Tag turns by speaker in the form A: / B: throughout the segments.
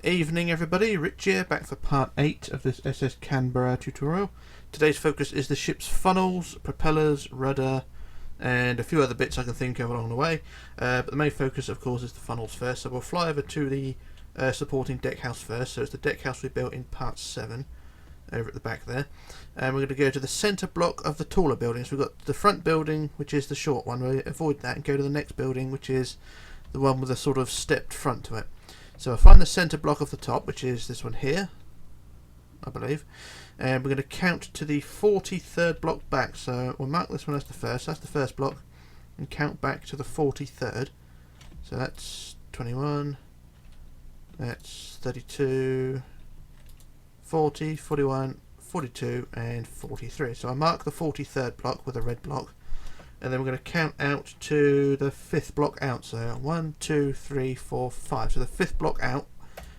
A: Evening everybody, Rich here, back for part 8 of this SS Canberra tutorial. Today's focus is the ship's funnels, propellers, rudder and a few other bits I can think of along the way, but the main focus of course is the funnels first. So we'll fly over to the supporting deck house first. So it's the deck house we built in part 7 over at the back there, and we're going to go to the centre block of the taller buildings. We've got the front building, which is the short one. We'll avoid that and go to the next building, which is the one with a sort of stepped front to it. So I'll find the centre block of the top, which is this one here, I believe, and we're going to count to the 43rd block back. So we'll mark this one as the first. That's the first block, and count back to the 43rd. So that's 21, that's 32, 40, 41, 42 and 43. So I mark the 43rd block with a red block, and then we're going to count out to the 5th block out. So 1, 2, 3, 4, 5. So the 5th block out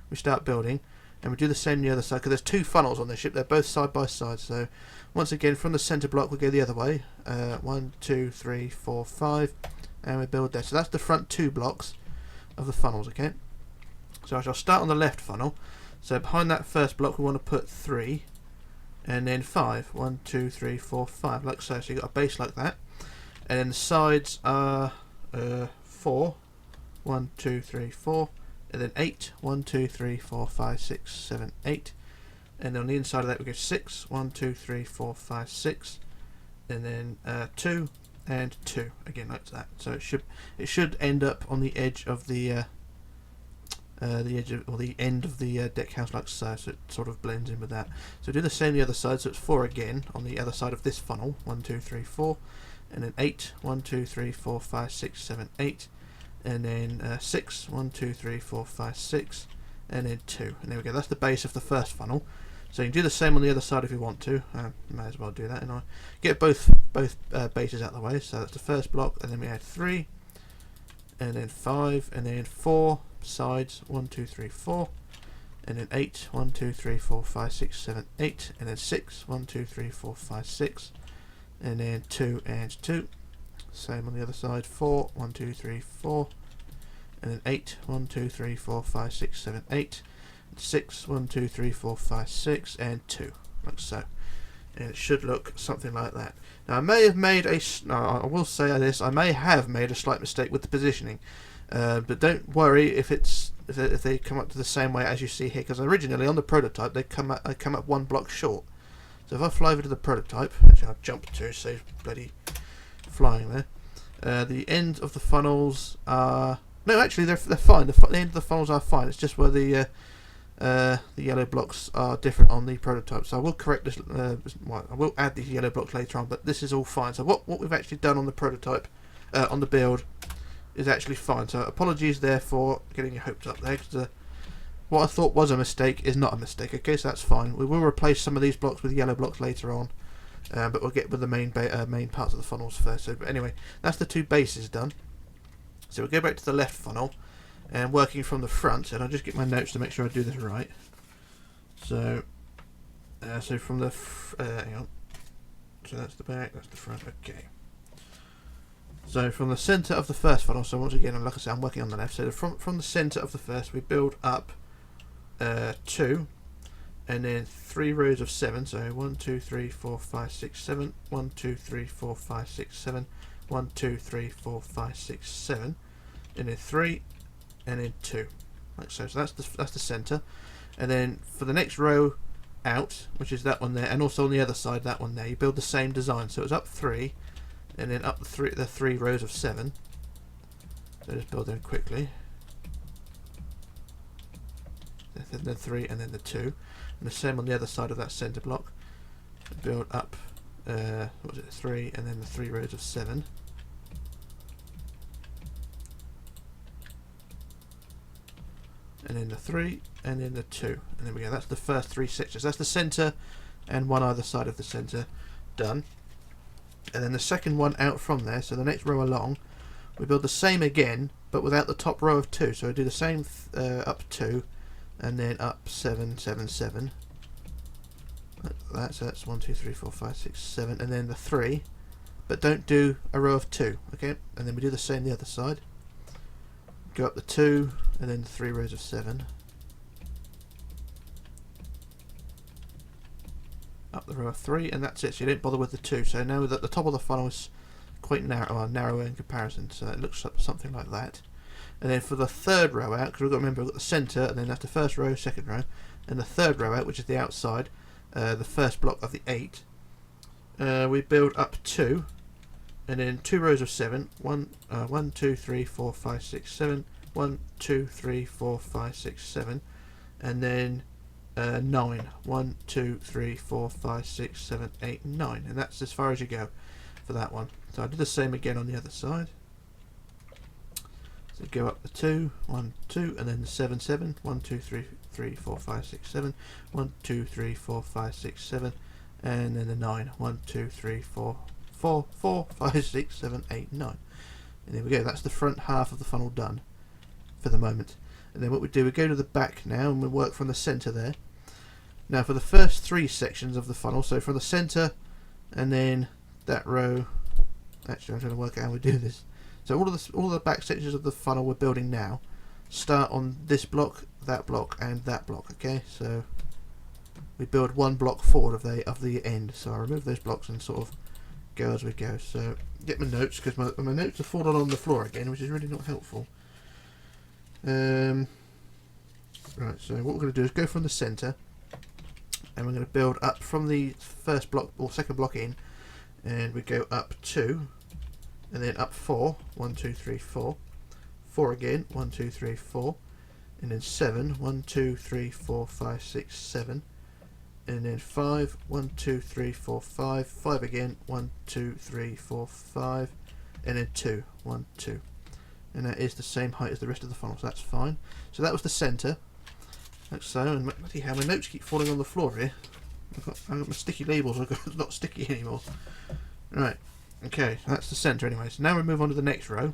A: we start building, and we do the same on the other side because there's two funnels on this ship. They're both side by side. So once again from the centre block we go the other way. 1, 2, 3, 4, 5, and we build there. So that's the front two blocks of the funnels. Okay, so I shall start on the left funnel. So behind that first block we want to put 3 and then 5. 1, 2, 3, 4, 5, like so. So you've got a base like that, and then the sides are 4. 1, 2, 3, 4, and then 8. 1, 2, 3, 4, 5, 6, 7, 8, and then on the inside of that we go 6. 1, 2, 3, 4, 5, 6, and then 2 and 2 again like that. So it should end up on the edge of the end of the deck house like so. So it sort of blends in with that. So do the same on the other side. So it's 4 again on the other side of this funnel. 1, 2, 3, 4, and then 8. 1, 2, 3, 4, 5, 6, 7, 8, and then 6. 1, 2, 3, 4, 5, 6, and then 2. And there we go. That's the base of the first funnel. So you can do the same on the other side if you want to. May as well do that, and I get both bases out of the way. So that's the first block, and then we add 3, and then 5, and then 4 sides. 1, 2, 3, 4, and then 8. 1, 2, 3, 4, 5, 6, 7, 8, and then 6. 1, 2, 3, 4, 5, 6, and then 2 and 2. Same on the other side. 4. 1, 2, 3, 4, and then 8. 1, 2, 3, 4, 5, 6, 7, 8, 6. 1, 2, 3, 4, 5, 6, and 2, like so. And it should look something like that. Now I may have made I will say this, I may have made a slight mistake with the positioning, but don't worry if they come up to the same way as you see here, because originally on the prototype they come up one block short. So if I fly over to the prototype, actually I'll jump to save bloody flying there. The end of the funnels are actually they're fine. The end of the funnels are fine. It's just where the yellow blocks are different on the prototype. So I will correct this. I will add these yellow blocks later on, but this is all fine. So what we've actually done on the prototype, on the build, is actually fine. So apologies there for getting your hopes up there, because what I thought was a mistake is not a mistake. Okay, so that's fine. We will replace some of these blocks with yellow blocks later on, but we'll get with the main parts of the funnels first. So, but anyway, that's the two bases done. So we'll go back to the left funnel, and working from the front, and I'll just get my notes to make sure I do this right. So, from the hang on. So that's the back, that's the front. Okay. So from the centre of the first funnel, so once again, like I said, I'm working on the left. So from the centre of the first, we build up 2, and then 3 rows of 7. So 1, 2, 3, 4, 5, 6, 7. 1, 2, 3, 4, 5, 6, 7. 1, 2, 3, 4, 5, 6, 7, and then 3, and then 2, like so. So that's the centre, and then for the next row out, which is that one there, and also on the other side, that one there, you build the same design. So it's up 3, and then up the 3 rows of 7. So just build them quickly. Then the 3, and then the 2, and the same on the other side of that centre block. Build up 3, and then the 3 rows of 7. And then the 3, and then the 2, and there we go. That's the first 3 sections. That's the centre and one either side of the centre done. And then the second one out from there, so the next row along, we build the same again, but without the top row of 2. So we do the same up 2, and then up 7, 7, 7. Like that. So that's 1, 2, 3, 4, 5, 6, 7, and then the 3, but don't do a row of 2. Okay, and then we do the same the other side. Go up the 2, and then the 3 rows of 7, up the row of 3, and that's it. So you don't bother with the 2. So now that the top of the funnel is quite narrow in comparison, so it looks something like that. And then for the third row out, because we've got to remember we've got the centre, and then that's the first row, second row, and the third row out, which is the outside, the first block of the 8, we build up 2, and then 2 rows of 7, 1, 2, 3, 4, 5, 6, 7, 1, 2, 3, 4, 5, 6, 7, and then 9, 1, 2, 3, 4, 5, 6, 7, 8, 9, and that's as far as you go for that one. So I do the same again on the other side. So go up the 2, 1, 2, and then the 7, 7, 1, 2, 3, 3, 4, 5, 6, 7, 1, 2, 3, 4, 5, 6, 7, and then the 9, 1, 2, 3, 4, 4, 4, 5, 6, 7, 8, 9. And there we go, that's the front half of the funnel done for the moment. And then what we do, we go to the back now and we work from the centre there. Now for the first 3 sections of the funnel, so from the centre and then that row, actually I'm trying to work out how we do this. So all the back sections of the funnel we're building now start on this block, that block, and that block. Okay, so we build 1 block forward of the end. So I remove those blocks and sort of go as we go. So get my notes, because my notes have fallen on the floor again, which is really not helpful. Right, so what we're going to do is go from the centre, and we're going to build up from the first block or second block in, and we go up 2, and then up 4, 1, 2, 3, 4, 4 again, 1, 2, 3, 4, and then 7, 1, 2, 3, 4, 5, 6, 7, and then 5, 1, 2, 3, 4, 5, 5 again, 1, 2, 3, 4, 5, and then 2, 1, 2. And that is the same height as the rest of the funnel, so that's fine. So that was the centre, like so, and bloody hell, my notes keep falling on the floor here. I've got my sticky labels, it's not sticky anymore. Right, okay, so that's the centre anyway. So now we move on to the next row.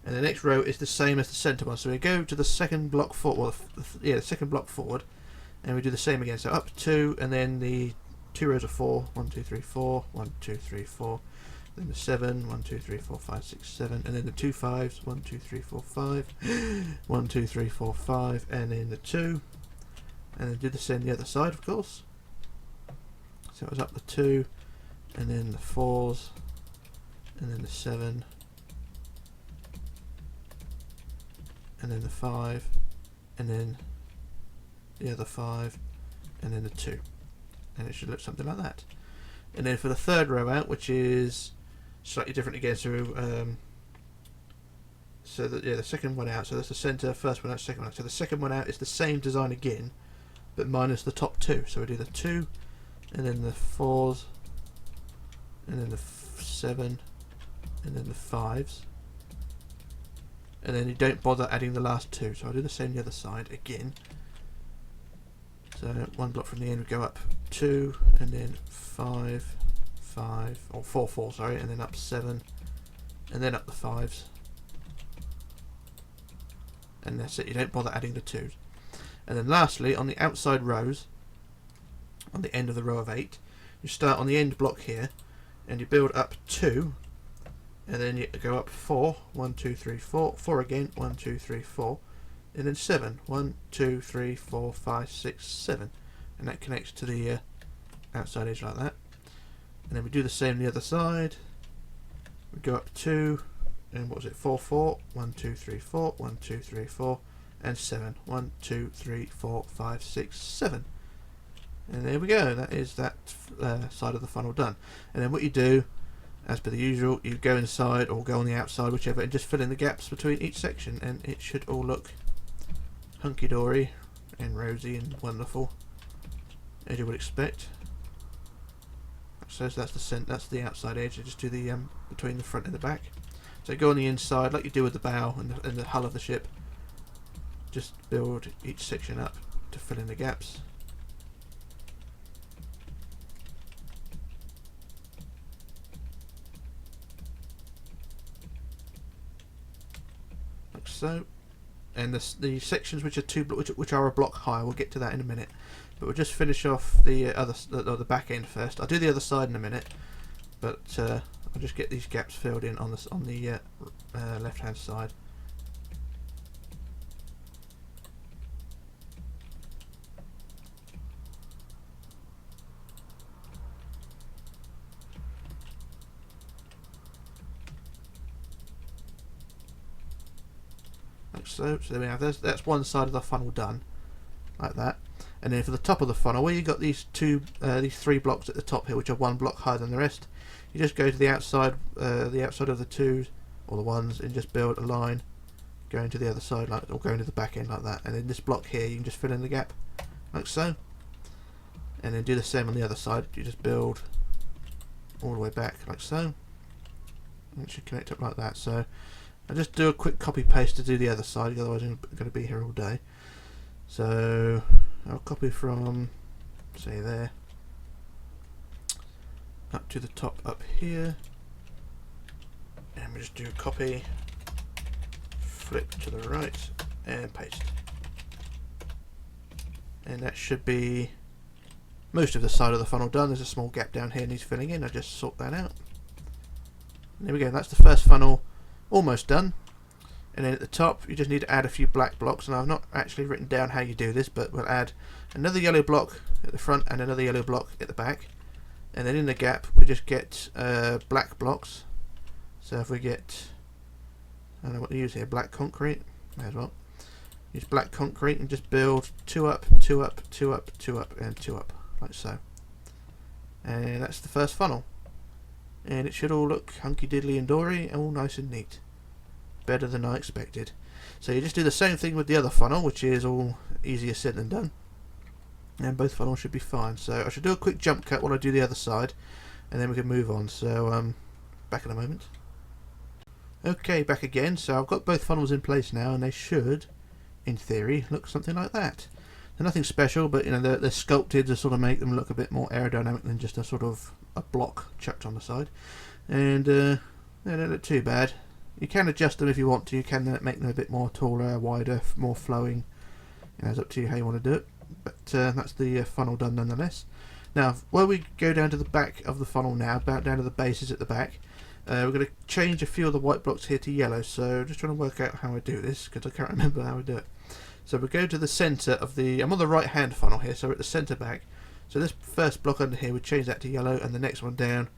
A: And the next row is the same as the centre one. So we go to the second block forward, the second block forward, and we do the same again. So up 2, and then the 2 rows of 4, 1, 2, 3, 4, 1, 2, 3, 4, then the 7, 1, 2, 3, 4, 5, 6, 7, and then the 2 5s, 1, 2, 3, 4, 5, 1, 2, 3, 4, 5, and then the 2, and then do the same the other side, of course. So it was up the 2, and then the 4s, and then the 7, and then the 5, and then the other 5, and then the 2, and it should look something like that. And then for the third row out, which is slightly different again, so the second one out, so that's the centre, first one out, second one out. So the second one out is the same design again, but minus the top 2. So we do the 2, and then the 4s, and then the 7, and then the 5s, and then you don't bother adding the last 2. So I'll do the same the other side again. So 1 block from the end, we go up 2, and then 5, 5, or 4, 4, sorry, and then up 7, and then up the 5s, and that's it. You don't bother adding the 2s. And then lastly, on the outside rows, on the end of the row of 8, you start on the end block here, and you build up 2, and then you go up 4, 1, 2, 3, 4, 4 again, 1, 2, 3, 4, and then 7, 1, 2, 3, 4, 5, 6, 7, and that connects to the outside edge like that. And then we do the same the other side. We go up 2, and what was it, 4, 4, 1, 2, 3, 4, 1, 2, 3, 4, and 7, 1, 2, 3, 4, 5, 6, 7. And there we go, that is that side of the funnel done. And then what you do, as per the usual, you go inside or go on the outside, whichever, and just fill in the gaps between each section, and it should all look hunky-dory and rosy and wonderful, as you would expect. So that's the outside edge. You just do the between the front and the back. So go on the inside like you do with the bow and the hull of the ship. Just build each section up to fill in the gaps. Like so. And the sections which are a block higher, we'll get to that in a minute. But we'll just finish off the back end first. I'll do the other side in a minute, but I'll just get these gaps filled in on the left hand side. so. So there we have, that's one side of the funnel done, like that. And then for the top of the funnel, where you got these three blocks at the top here, which are one block higher than the rest, you just go to the outside of the twos or the ones, and just build a line going to the other side, like, or going to the back end like that. And then this block here, you can just fill in the gap, like so. And then do the same on the other side. You just build all the way back, like so. And it should connect up like that. So I'll just do a quick copy paste to do the other side, otherwise I'm going to be here all day. So I'll copy from, say, there up to the top up here, and we just do copy, flip to the right, and paste. And that should be most of the side of the funnel done. There's a small gap down here needs filling in. I'll just sort that out. And there we go, that's the first funnel almost done. And then at the top you just need to add a few black blocks, and I've not actually written down how you do this, but we'll add another yellow block at the front and another yellow block at the back. And then in the gap we just get black blocks. So if we get, I don't know what to use here, black concrete, may as well. Use black concrete and just build 2 up, 2 up, 2 up, 2 up, and 2 up, like so. And that's the first funnel. And it should all look hunky diddly and dory, all nice and neat. Better than I expected. So you just do the same thing with the other funnel, which is all easier said than done. And both funnels should be fine. So I should do a quick jump cut while I do the other side, and then we can move on. So back in a moment. Okay, back again. So I've got both funnels in place now, and they should, in theory, look something like that. They're nothing special, but you know, they're sculpted to sort of make them look a bit more aerodynamic than just a sort of a block chucked on the side. And they don't look too bad. You can adjust them if you want to. You can make them a bit more taller, wider, more flowing. You know, it's up to you how you want to do it. But that's the funnel done nonetheless. Now, where we go down to the back of the funnel now, about down to the bases at the back, we're going to change a few of the white blocks here to yellow. So just trying to work out how I do this, because I can't remember how I do it. So we go to the centre of the, I'm on the right hand funnel here, so we're at the centre back. So this first block under here, we change that to yellow, and the next one down,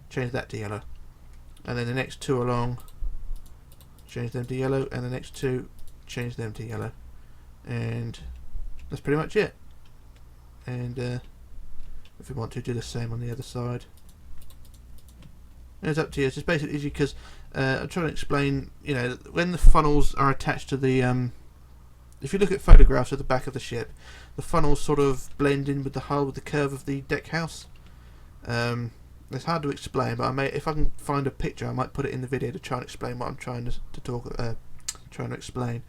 A: change that to yellow. And then the next two along, change them to yellow, and the next two, change them to yellow. And that's pretty much it. And if we want to do the same on the other side, and it's up to you. It's just basically easy because I'm trying to explain, you know, when the funnels are attached to the if you look at photographs of the back of the ship, the funnels sort of blend in with the hull, with the curve of the deck house. It's hard to explain, but if I can find a picture, I might put it in the video to try and explain what I'm trying to explain.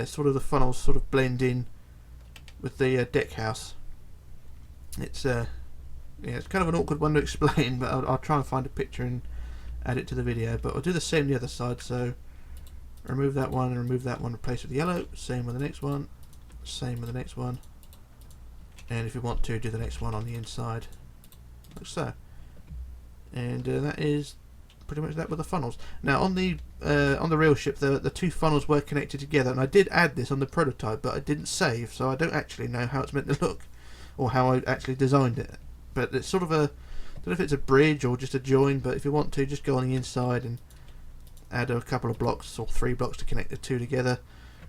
A: Sort of the funnels sort of blend in with the deck house. It's yeah, it's kind of an awkward one to explain, but I'll try and find a picture and add it to the video. But I'll do the same on the other side. So remove that one and remove that one, replace with yellow. Same with the next one. Same with the next one. And if you want to, do the next one on the inside, like so. And that is pretty much that with the funnels. Now on the real ship, the two funnels were connected together, and I did add this on the prototype, but I didn't save, so I don't actually know how it's meant to look, or how I actually designed it. But it's sort of a, I don't know if it's a bridge or just a join, but if you want to, just go on the inside and add a couple of blocks or 3 blocks to connect the two together.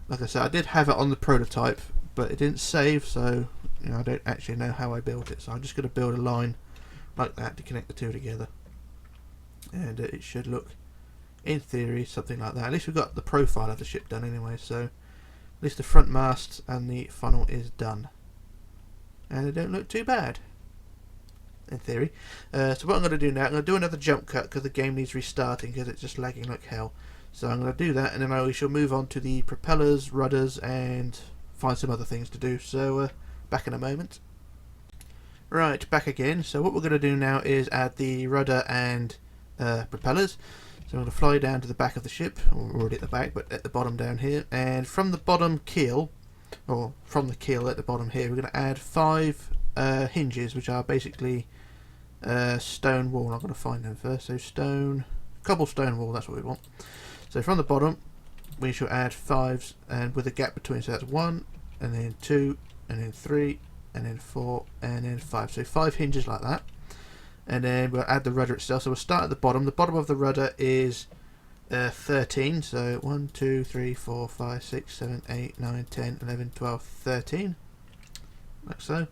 A: Like I said, I did have it on the prototype, but it didn't save, so you know, I don't actually know how I built it. So I'm just going to build a line like that to connect the two together, and it should look, in theory, something like that. At least we've got the profile of the ship done anyway, so at least the front mast and the funnel is done, and they don't look too bad, in theory. So what I'm going to do now, I'm going to do another jump cut because the game needs restarting because it's just lagging like hell. So I'm going to do that, and then we shall move on to the propellers, rudders, and find some other things to do. So back in a moment. Right, back again. So what we're going to do now is add the rudder and propellers. So I'm going to fly down to the back of the ship, or already at the back, but at the bottom down here. And from the bottom keel, or from the keel at the bottom here, we're going to add 5 hinges, which are basically stone wall. I'm going to find them first. So cobblestone wall, that's what we want. So from the bottom, we shall add 5s, and with a gap between. So that's 1, and then 2, and then 3, and then 4, and then 5. So 5 hinges like that. And then we'll add the rudder itself. So we'll start at the bottom. The bottom of the rudder is 13, so 1, 2, 3, 4, 5, 6, 7, 8, 9, 10, 11, 12, 13, like so.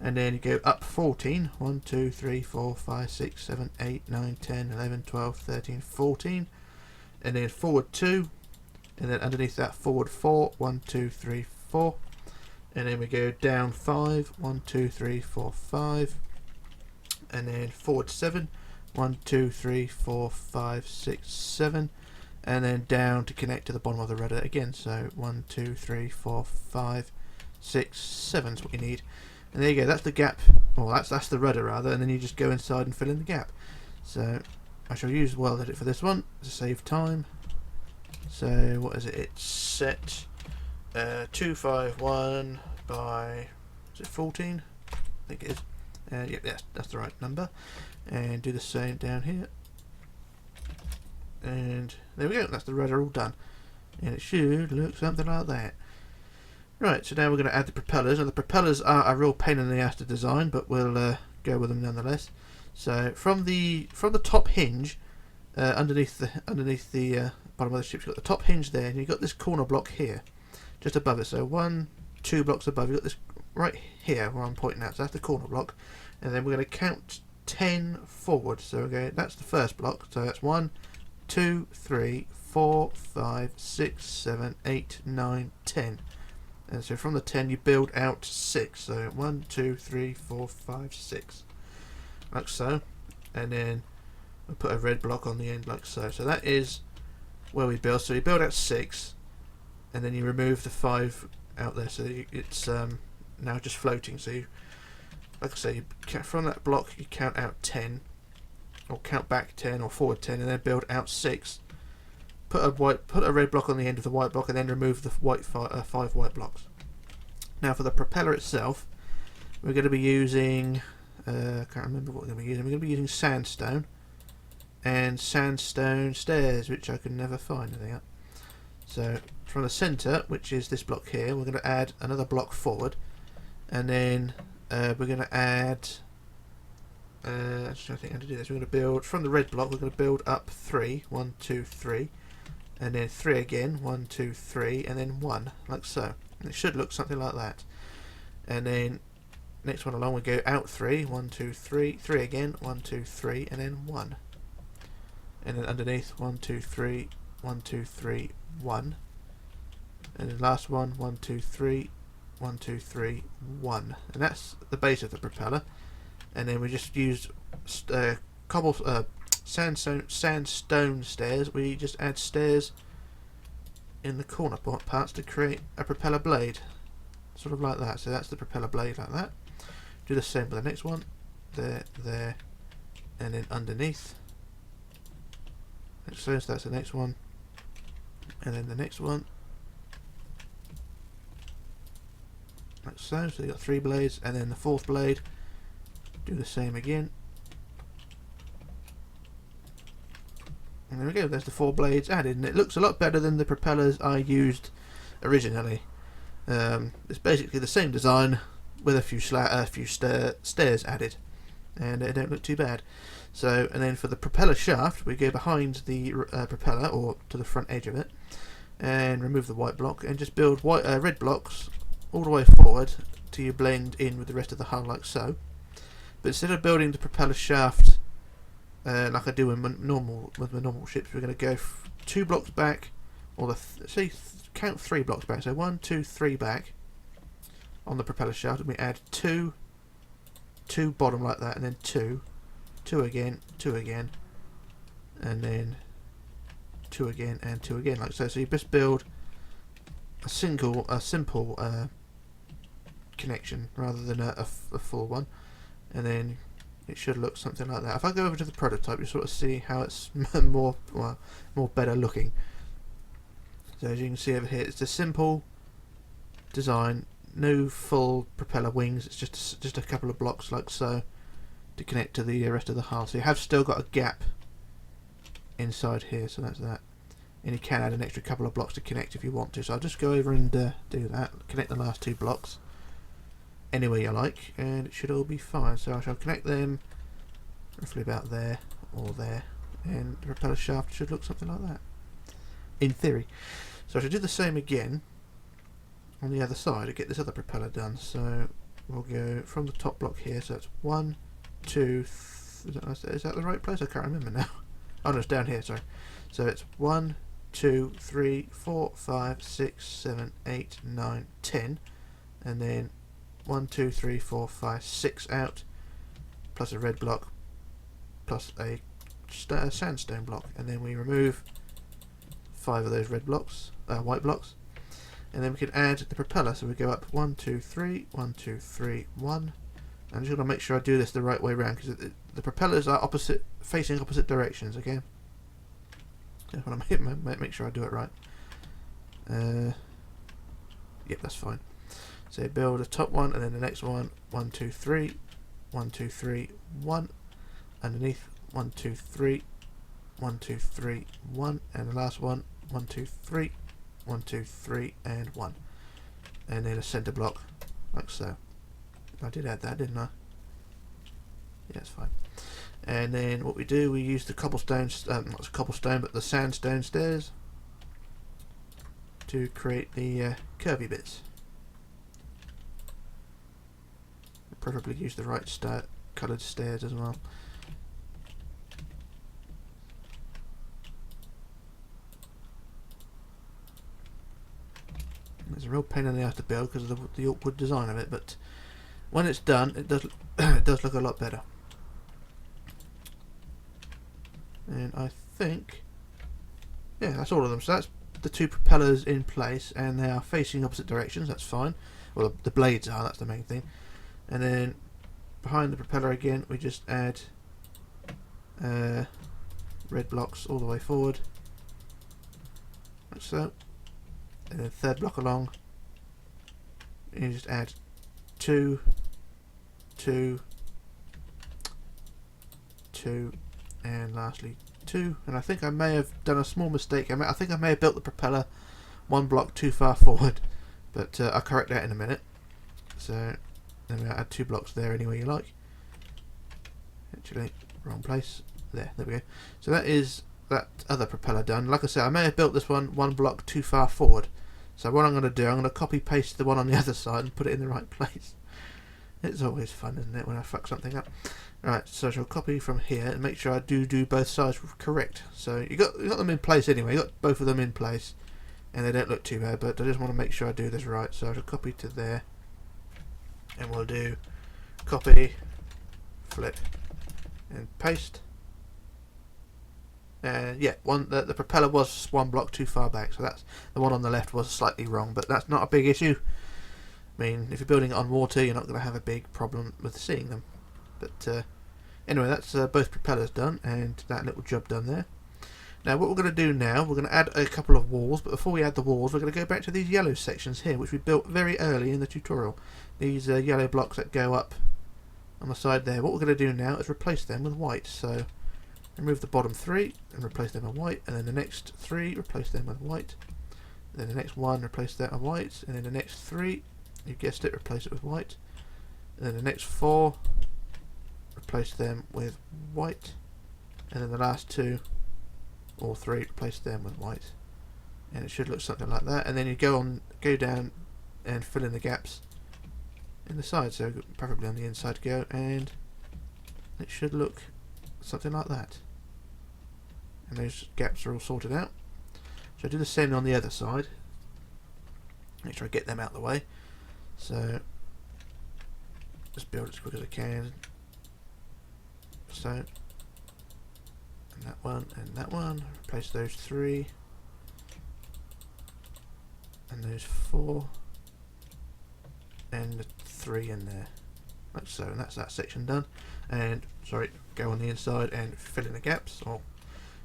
A: And then you go up 14, 1, 2, 3, 4, 5, 6, 7, 8, 9, 10, 11, 12, 13, 14, and then forward 2, and then underneath that forward 4, 1, 2, 3, 4, and then we go down 5, 1, 2, 3, 4, 5, and then forward 7, 1, 2, 3, 4, 5, 6, 7, and then down to connect to the bottom of the rudder again. So 1, 2, 3, 4, 5, 6, 7 is what you need. And there you go, that's the gap, or that's the rudder rather, and then you just go inside and fill in the gap. So I shall use weld edit for this one to save time. So what is it? It's set 251 by, is it 14? I think it is. Yep, yes, that's the right number. And do the same down here. And there we go, that's the rudder all done. And it should look something like that. Right, so now we're going to add the propellers. Now the propellers are a real pain in the ass to design, but we'll go with them nonetheless. So from the top hinge, underneath the bottom of the ship, you've got the top hinge there, and you've got this corner block here, just above it. So 1, 2 blocks above, you've got this right here where I'm pointing at. So that's the corner block, and then we're going to count 10 forward. So okay, that's the first block. So that's 1, 2, 3, 4, 5, 6, 7, 8, 9, 10. And so from the 10 you build out 6. So 1, 2, 3, 4, 5, 6. Like so. And then we put a red block on the end like so. So that is where we build. So you build out 6, and then you remove the 5 out there. So it's now just floating. So you, like I say, you from that block you count out 10, or count back 10 or forward 10, and then build out 6. Put a red block on the end of the white block, and then remove the white 5 white blocks. Now for the propeller itself, we're going to be using, I can't remember what we're going to be using. We're going to be using sandstone and sandstone stairs, which I can never find anything at. So from the centre, which is this block here, we're going to add another block forward, and then we're going to add. I'm just trying to think how to do this. We're going to build from the red block. We're going to build up 3, 1, 2, 3. And then 3 again, 1, 2, 3, and then 1, like so. And it should look something like that. And then next one along we go out 3, 1, 2, 3, 3 again, 1, 2, 3, and then 1. And then underneath 1, 2, 3, 1, 2, 3, 1. And then last one, 1, 2, 3, 1, 2, 3, 1. And that's the base of the propeller. And then we just use sandstone stairs. We just add stairs in the corner parts to create a propeller blade, sort of like that. So that's the propeller blade like that. Do the same with the next one, there, and then underneath. So that's the next one, and then the next one, like so. So you got 3 blades, and then the 4th blade. Do the same again. And there we go, there's the 4 blades added, and it looks a lot better than the propellers I used originally. It's basically the same design with a few stairs added, and they don't look too bad. So, and then for the propeller shaft, we go behind the propeller, or to the front edge of it, and remove the white block, and just build red blocks all the way forward till you blend in with the rest of the hull like so. But instead of building the propeller shaft like I do with my normal ships, we're going to go 2 blocks back, or count 3 blocks back. So 1, 2, 3 back on the propeller shaft, and we add 2 bottom like that, and then 2 again, 2 again, and then 2 again, and 2 again, like so. So you just build a simple connection rather than a full one, and then it should look something like that. If I go over to the prototype, you sort of see how it's more better looking. So as you can see over here, it's a simple design, no full propeller wings. It's just a couple of blocks like so to connect to the rest of the hull. So you have still got a gap inside here, so that's that. And you can add an extra couple of blocks to connect if you want to. So I'll just go over and do that. Connect the last 2 blocks anywhere you like, and it should all be fine. So I shall connect them roughly about there or there, and the propeller shaft should look something like that. in theory. So I should do the same again on the other side to get this other propeller done. So we'll go from the top block here. So it's 1, 2, is that the right place? I can't remember now. Oh no, it's down here, sorry. So it's 1, 2, 3, 4, 5, 6, 7, 8, 9, 10, and then 1, 2, 3, 4, 5, 6 out, plus a red block, plus a sandstone block, and then we remove 5 of those red blocks, white blocks, and then we can add the propeller. So we go up 1, 2, 3, 1, 2, 3, 1. I'm just going to make sure I do this the right way around because the propellers are facing opposite directions. Okay, just want to make sure I do it right. Yep, that's fine. So build a top one, and then the next one, 1, 2, 3, 1, 2, 3, 1. Underneath, 1, 2, 3, 1, 2, 3, 1, and the last one, 1, 2, 3, 1, 2, 3, and 1, and then a centre block like so. I did add that, didn't I? Yeah, it's fine. And then what we do, we use the cobblestone, not cobblestone, but the sandstone stairs to create the curvy bits. Preferably use the right coloured stairs as well. It's a real pain in the ass to build because of the awkward design of it, but when it's done, it does it does look a lot better. And I think, yeah, that's all of them. So that's the 2 propellers in place, and they are facing opposite directions. That's fine. Well, the blades are. That's the main thing. And then behind the propeller again, we just add red blocks all the way forward, like so. And then third block along, you just add 2, 2, 2, and lastly 2. And I think I may have done a small mistake. I think I may have built the propeller 1 block too far forward, but I'll correct that in a minute. So then we'll add 2 blocks there anywhere you like. Actually, wrong place. There we go. So that is that other propeller done. Like I said, I may have built this one 1 block too far forward. So what I'm going to do, I'm going to copy paste the one on the other side and put it in the right place. It's always fun, isn't it, when I fuck something up. Right, so I shall copy from here and make sure I do both sides correct. So you got them in place anyway. You got both of them in place, and they don't look too bad. But I just want to make sure I do this right. So I shall copy to there, and we'll do copy, flip, and paste. And yeah, the propeller was 1 block too far back, so that's the one on the left was slightly wrong, but that's not a big issue. I mean, if you're building it on water, you're not going to have a big problem with seeing them. But anyway, that's both propellers done, and that little job done there. Now what we're going to do now, we're going to add a couple of walls, but before we add the walls, we're going to go back to these yellow sections here, which we built very early in the tutorial. These yellow blocks that go up on the side there. What we're going to do now is replace them with white. So remove the bottom 3 and replace them with white, and then the next 3 replace them with white, and then the next 1 replace that with white, and then the next 3, you guessed it, replace it with white, and then the next 4 replace them with white, and then the last 2 or 3 replace them with white, and it should look something like that. And then you go down and fill in the gaps in the side, so preferably on the inside go, and it should look something like that. And those gaps are all sorted out. So I do the same on the other side. Make sure I get them out of the way. So just build as quick as I can. So, and that one. Replace those 3 and those 4 and the 3 in there, like so. And that's that section done. And sorry, go on the inside and fill in the gaps, or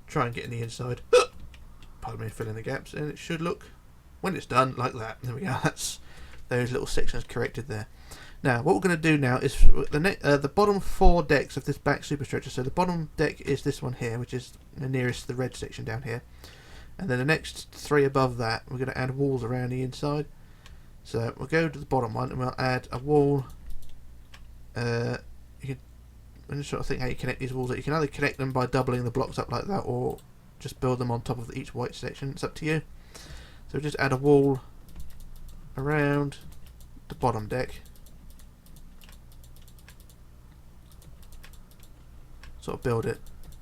A: try and get in the inside. Pardon me, fill in the gaps, and it should look, when it's done, like that. There we go. That's those little sections corrected there. Now, what we're going to do now is the bottom 4 decks of this back superstructure. So the bottom deck is this one here, which is the nearest the red section down here, and then the next 3 above that, we're going to add walls around the inside. So we'll go to the bottom one and we'll add a wall. I'm just trying to think how you connect these walls. You can either connect them by doubling the blocks up like that, or just build them on top of each white section. It's up to you. So just add a wall around the bottom deck. Sort of build it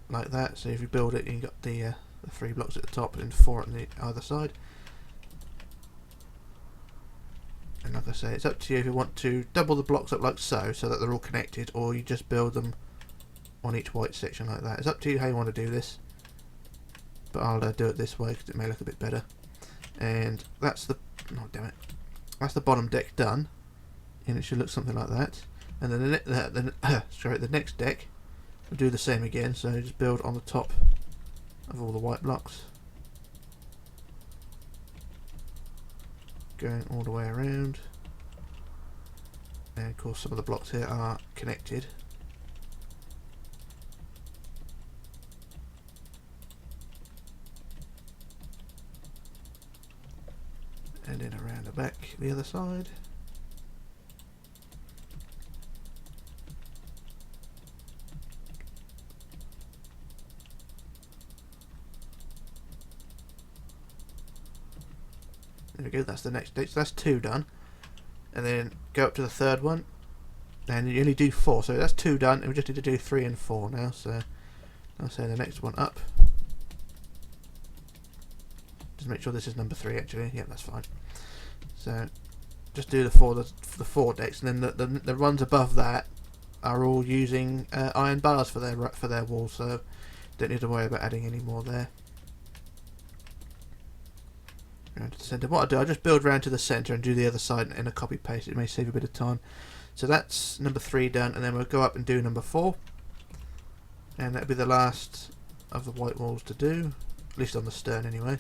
A: like that. So if you build it, you've got the 3 blocks at the top and 4 on the either side. And like I say, it's up to you if you want to double the blocks up like so that they're all connected, or you just build them on each white section like that. It's up to you how you want to do this, but I'll do it this way because it may look a bit better. And that's the that's the bottom deck done, and it should look something like that. And then the next deck we'll do the same again. So just build on the top of all the white blocks, going all the way around. And of course some of the blocks here are connected. And then around the back the other side. There we go, that's the next deck. So that's 2 done. And then go up to the third one. And you only do 4, so that's 2 done, and we just need to do 3 and 4 now. So I'll say the next one up. Just make sure this is number 3 actually. Yeah, that's fine. So just do the 4 decks, and then the ones above that are all using iron bars for their walls, so don't need to worry about adding any more there. Around to the centre. What I'll do, I'll just build round to the centre and do the other side in a copy paste. It may save a bit of time. So that's number 3 done, and then we'll go up and do number 4, and that'll be the last of the white walls to do, at least on the stern anyway.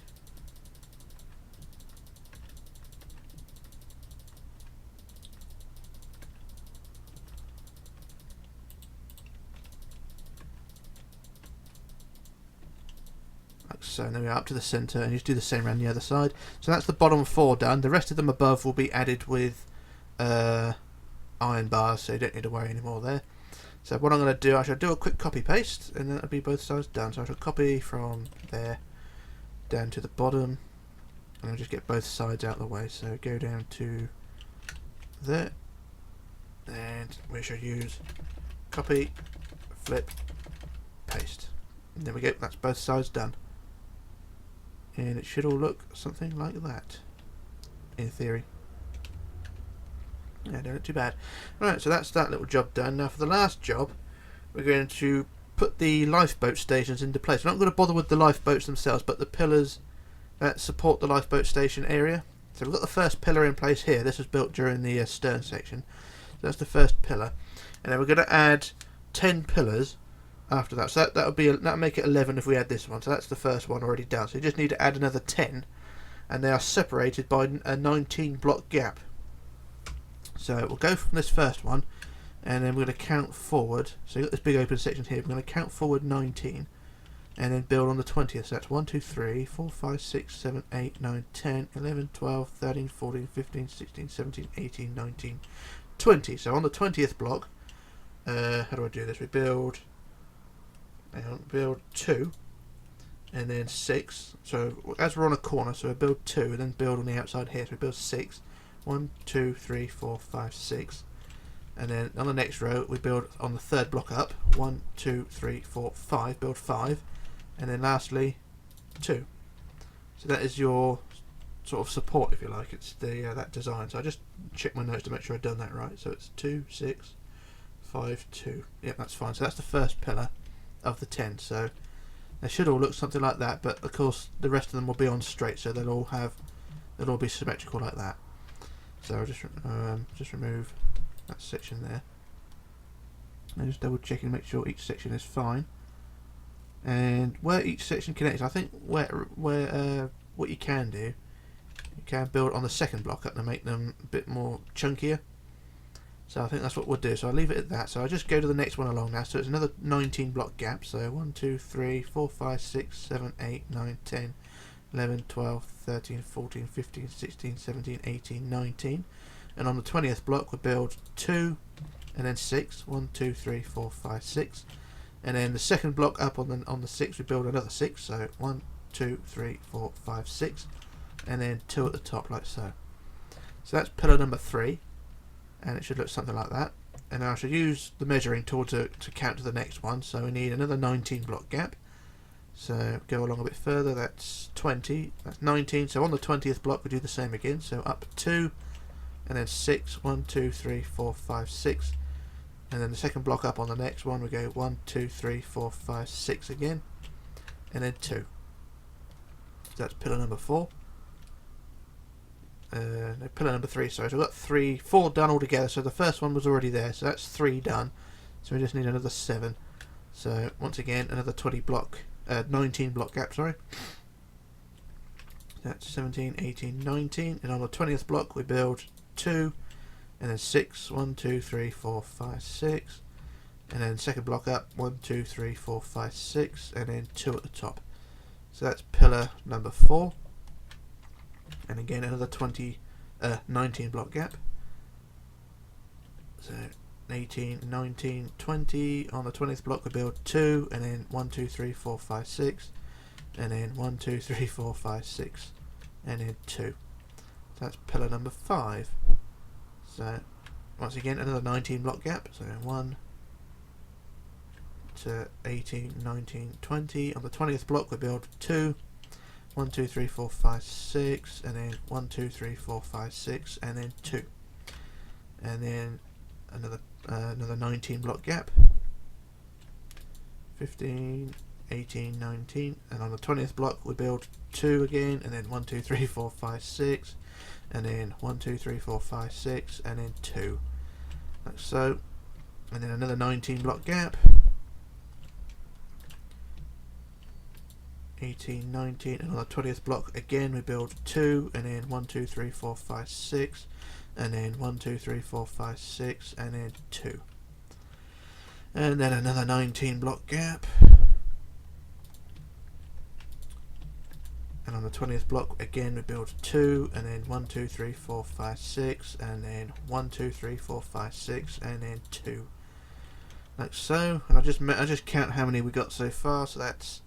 A: So then we're up to the centre, and you just do the same around the other side. So that's the bottom 4 done. The rest of them above will be added with iron bars, so you don't need to worry anymore there. So what I'm going to do, I shall do a quick copy paste, and then that'll be both sides done. So I shall copy from there down to the bottom, and I'll just get both sides out of the way. So go down to there, and we shall use copy, flip, paste. And there we go, that's both sides done. And it should all look something like that, in theory. Yeah, don't look too bad. Right, so that's that little job done. Now for the last job, we're going to put the lifeboat stations into place. We're not going to bother with the lifeboats themselves, but the pillars that support the lifeboat station area. So we've got the first pillar in place here. This was built during the stern section. So that's the first pillar. And then we're going to add 10 pillars after that. So that'll make it 11 if we add this one. So that's the first one already done. So you just need to add another 10, and they are separated by a 19 block gap. So we'll go from this first one, and then we're going to count forward. So you've got this big open section here. We're going to count forward 19, and then build on the 20th. So that's 1, 2, 3, 4, 5, 6, 7, 8, 9, 10, 11, 12, 13, 14, 15, 16, 17, 18, 19, 20. So on the 20th block, how do I do this? We build 2 and then 6. So as we're on a corner, so we build 2 and then build on the outside here. So we build 6. 1, 2, 3, 4, 5, 6. And then on the next row we build on the third block up. 1, 2, 3, 4, 5. Build 5, and then lastly 2. So that is your sort of support, if you like. It's the that design. So I just check my notes to make sure I've done that right. So it's 2, 6, 5, 2. Yep, that's fine. So that's the first pillar of the 10. So they should all look something like that, but of course the rest of them will be on straight, so they'll all be symmetrical like that. So I'll just remove that section there, and just double checking to make sure each section is fine. And where each section connects, I think what you can do, you can build on the second block up to make them a bit more chunkier. So I think that's what we'll do. So I'll leave it at that. So I'll just go to the next one along now. So it's another 19 block gap. So 1, 2, 3, 4, 5, 6, 7, 8, 9, 10, 11, 12, 13, 14, 15, 16, 17, 18, 19. And on the 20th block we build 2 and then 6. 1, 2, 3, 4, 5, 6. and then the second block up on the 6 we build another 6, so 1 2 3 4 5 6, and then 2 at the top like so. So that's pillar number 3, and it should look something like that. And I should use the measuring tool to count to the next one, so we need another 19 block gap. So go along a bit further, that's 20, that's 19, so on the 20th block we do the same again, so up 2, and then 6, 1 2 3 4 5 6, and then the second block up on the next one we go 1 2 3 4 5 6 again, and then 2. So that's pillar number 4. No, pillar number 3, sorry, so we've got 4 done altogether, so the first one was already there, so that's 3 done, so we just need another 7. So once again another 19 block gap, sorry. That's 17, 18, 19, and on the 20th block we build 2, and then 6, 1 2 3 4 5 6, and then second block up 1 2 3 4 5 6, and then 2 at the top. So that's pillar number 4, and again another 19 block gap. So 18, 19, 20, on the 20th block we build 2, and then 1 2 3 4 5 6, and then 1 2 3 4 5 6, and then 2. So that's pillar number 5. So once again another 19 block gap, so 1 to 18, 19, 20, on the 20th block we build 2, 1 2 3 4 5 6, and then 1 2 3 4 5 6, and then 2, and then another 19 block gap, 15, 18, 19, and on the 20th block we build 2 again, and then 1 2 3 4 5 6, and then 1 2 3 4 5 6, and then 2, like so, and then another 19 block gap, 18, 19, and on the 20th block again we build 2, and then 1 2 3 4 5 6, and then 1 2 3 4 5 6, and then 2, and then another 19 block gap, and on the 20th block again we build 2, and then 1 2 3 4 5 6, and then 1 2 3 4 5 6, and then 2, like so. And I just count how many we got so far, so that's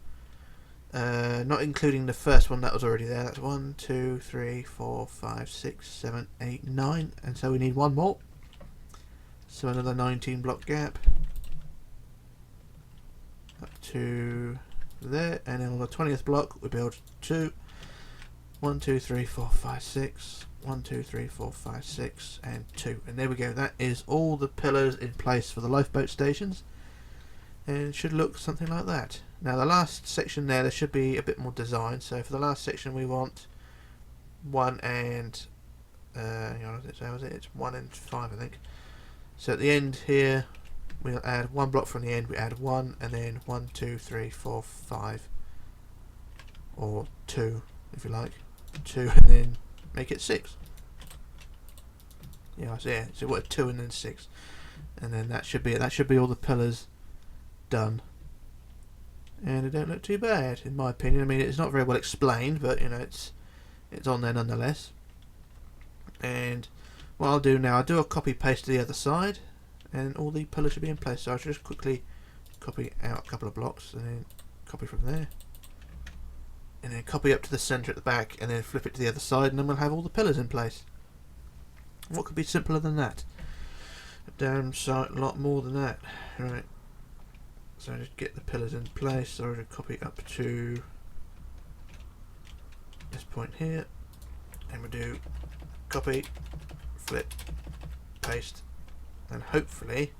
A: not including the first one that was already there. That's 1 2 3 4 5 6 7 8 9, and so we need one more, so another 19 block gap up to there, and then on the 20th block we build 2, 1 2 3 4 5 6, 1 2 3 4 5 6, and 2, and there we go. That is all the pillars in place for the lifeboat stations, and it should look something like that. Now the last section there should be a bit more design, so for the last section we want 1 and it's 1 and 5 I think. So at the end here we'll add 1 block from the end, we add 1, and then 1 2 3 4 5, or 2 if you like, 2, and then make it 6. So what, 2 and then 6, and then that should be all the pillars done, and it don't look too bad in my opinion. I mean, it's not very well explained, but you know, it's on there nonetheless. And what I'll do now, I'll do a copy paste to the other side, and all the pillars should be in place. So I should just quickly copy out a couple of blocks, and then copy from there, and then copy up to the centre at the back, and then flip it to the other side, and then we'll have all the pillars in place. What could be simpler than that? A damn sight lot more than that. Right, so just get the pillars in place. So I'll just copy up to this point here, and we'll do copy, flip, paste, and hopefully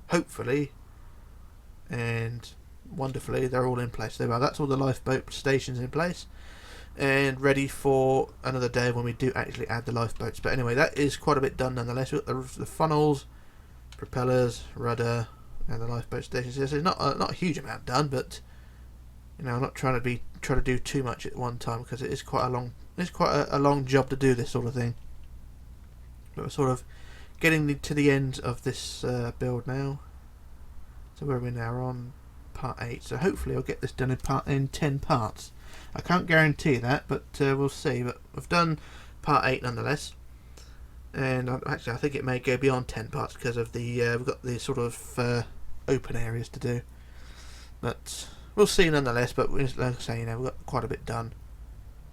A: and wonderfully they're all in place. There we are. That's all the lifeboat stations in place and ready for another day when we do actually add the lifeboats. But anyway, that is quite a bit done nonetheless. We've got the funnels, propellers, rudder, and the lifeboat stations. So it's not a huge amount done, but you know, I'm not trying to do too much at one time, because it is quite a long job to do this sort of thing. But we're sort of getting to the end of this build now. So where are we now? We're on part 8. So hopefully I'll get this done in 10 parts. I can't guarantee that, but we'll see. But I've done part 8 nonetheless, and actually I think it may go beyond 10 parts, because of the we've got the sort of open areas to do. But we'll see nonetheless. But like I say, we've got quite a bit done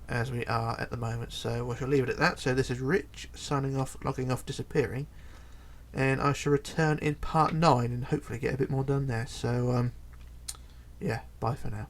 A: as we are at the moment, so we shall leave it at that. So this is Rich signing off, logging off, disappearing, and I shall return in part 9 and hopefully get a bit more done there. So yeah, bye for now.